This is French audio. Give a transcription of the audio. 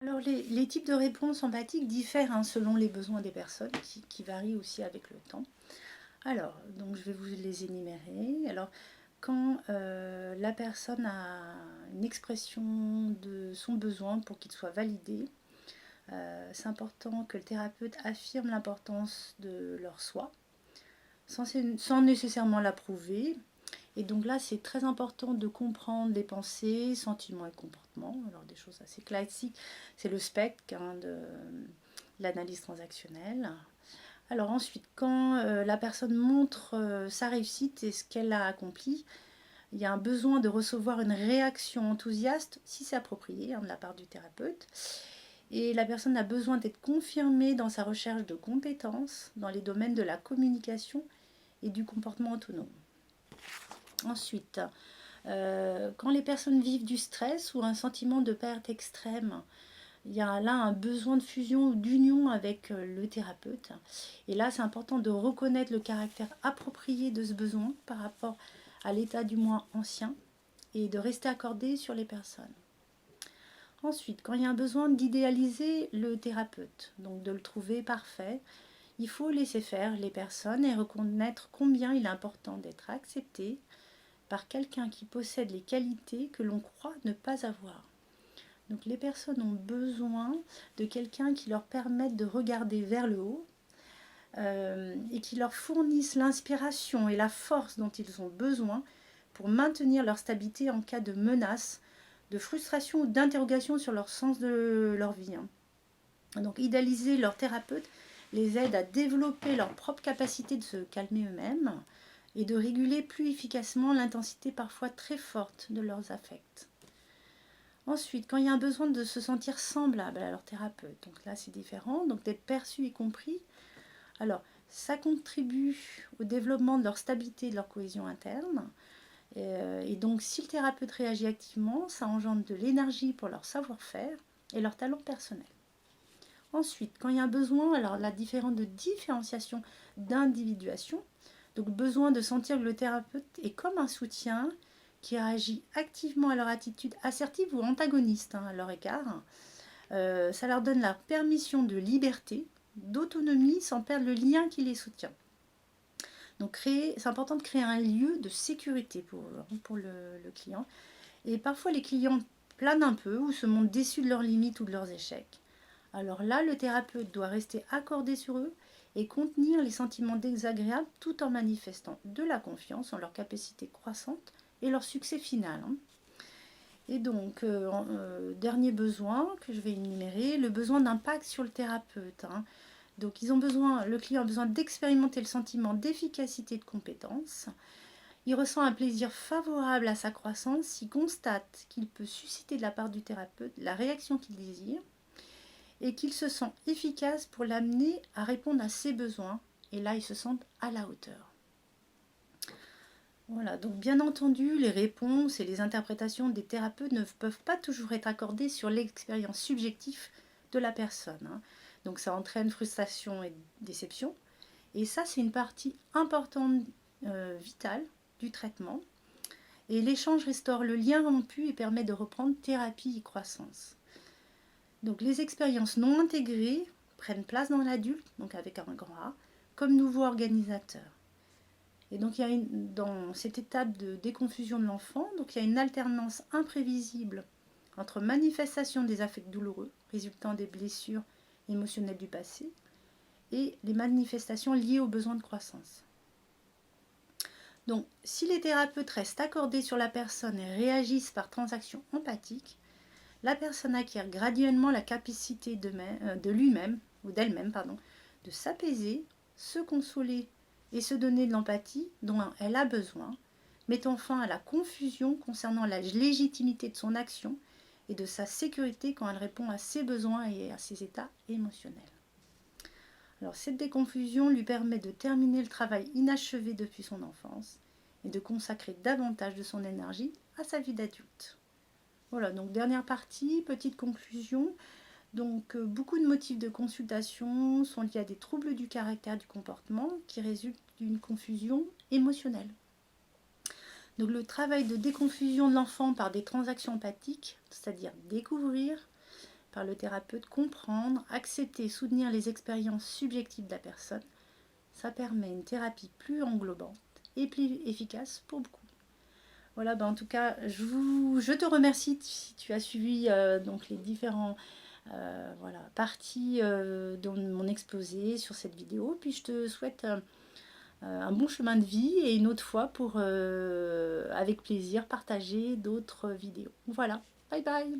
Alors les types de réponses empathiques diffèrent hein, selon les besoins des personnes, qui varient aussi avec le temps. Alors, donc je vais vous les énumérer. Alors, quand la personne a une expression de son besoin pour qu'il soit validé, c'est important que le thérapeute affirme l'importance de leur soi, sans nécessairement l'approuver. Et donc là, c'est très important de comprendre les pensées, sentiments et comportements. Alors des choses assez classiques, c'est le spectre hein, de l'analyse transactionnelle. Alors ensuite, quand la personne montre sa réussite et ce qu'elle a accompli, il y a un besoin de recevoir une réaction enthousiaste, si c'est approprié, hein, de la part du thérapeute. Et la personne a besoin d'être confirmée dans sa recherche de compétences dans les domaines de la communication et du comportement autonome. Ensuite, quand les personnes vivent du stress ou un sentiment de perte extrême, il y a là un besoin de fusion ou d'union avec le thérapeute. Et là, c'est important de reconnaître le caractère approprié de ce besoin par rapport à l'état du moi ancien et de rester accordé sur les personnes. Ensuite, quand il y a un besoin d'idéaliser le thérapeute, donc de le trouver parfait, il faut laisser faire les personnes et reconnaître combien il est important d'être accepté par quelqu'un qui possède les qualités que l'on croit ne pas avoir. Donc les personnes ont besoin de quelqu'un qui leur permette de regarder vers le haut et qui leur fournisse l'inspiration et la force dont ils ont besoin pour maintenir leur stabilité en cas de menace, de frustration ou d'interrogation sur leur sens de leur vie. Donc idéaliser leur thérapeute les aide à développer leur propre capacité de se calmer eux-mêmes et de réguler plus efficacement l'intensité parfois très forte de leurs affects. Ensuite, quand il y a un besoin de se sentir semblable à leur thérapeute, donc là c'est différent, donc d'être perçu et compris, alors ça contribue au développement de leur stabilité et de leur cohésion interne. Et donc si le thérapeute réagit activement, ça engendre de l'énergie pour leur savoir-faire et leur talent personnel. Ensuite, quand il y a un besoin, alors la différence de différenciation d'individuation, donc besoin de sentir que le thérapeute est comme un soutien qui réagit activement à leur attitude assertive ou antagoniste à leur égard. Ça leur donne la permission de liberté, d'autonomie sans perdre le lien qui les soutient. Donc c'est important de créer un lieu de sécurité pour le client. Et parfois les clients planent un peu ou se montrent déçus de leurs limites ou de leurs échecs. Alors là, le thérapeute doit rester accordé sur eux et contenir les sentiments désagréables tout en manifestant de la confiance en leur capacité croissante et leur succès final. Et donc, dernier besoin que je vais énumérer, le besoin d'impact sur le thérapeute. Donc, le client a besoin d'expérimenter le sentiment d'efficacité et de compétence. Il ressent un plaisir favorable à sa croissance, il constate qu'il peut susciter de la part du thérapeute la réaction qu'il désire et qu'il se sent efficace pour l'amener à répondre à ses besoins. Et là, il se sent à la hauteur. Voilà, donc bien entendu, les réponses et les interprétations des thérapeutes ne peuvent pas toujours être accordées sur l'expérience subjective de la personne. Donc ça entraîne frustration et déception. Et ça, c'est une partie importante, vitale du traitement. Et l'échange restaure le lien rompu et permet de reprendre thérapie et croissance. Donc les expériences non intégrées prennent place dans l'adulte, donc avec un grand A, comme nouveau organisateur. Et donc il y a dans cette étape de déconfusion de l'enfant, donc il y a une alternance imprévisible entre manifestation des affects douloureux résultant des blessures émotionnelles du passé et les manifestations liées aux besoins de croissance. Donc si les thérapeutes restent accordés sur la personne et réagissent par transaction empathique, la personne acquiert graduellement la capacité de lui-même ou d'elle-même de s'apaiser, se consoler et se donner de l'empathie dont elle a besoin, mettant fin à la confusion concernant la légitimité de son action et de sa sécurité quand elle répond à ses besoins et à ses états émotionnels. Alors cette déconfusion lui permet de terminer le travail inachevé depuis son enfance et de consacrer davantage de son énergie à sa vie d'adulte. Voilà, donc dernière partie, petite conclusion. Donc beaucoup de motifs de consultation sont liés à des troubles du caractère du comportement qui résultent d'une confusion émotionnelle. Donc le travail de déconfusion de l'enfant par des transactions empathiques, c'est-à-dire découvrir, par le thérapeute, comprendre, accepter, soutenir les expériences subjectives de la personne. Ça permet une thérapie plus englobante et plus efficace pour beaucoup. Voilà, en tout cas, je te remercie si tu as suivi donc les différents voilà, parties de mon exposé sur cette vidéo. Puis je te souhaite un bon chemin de vie et une autre fois pour, avec plaisir, partager d'autres vidéos. Voilà, bye bye!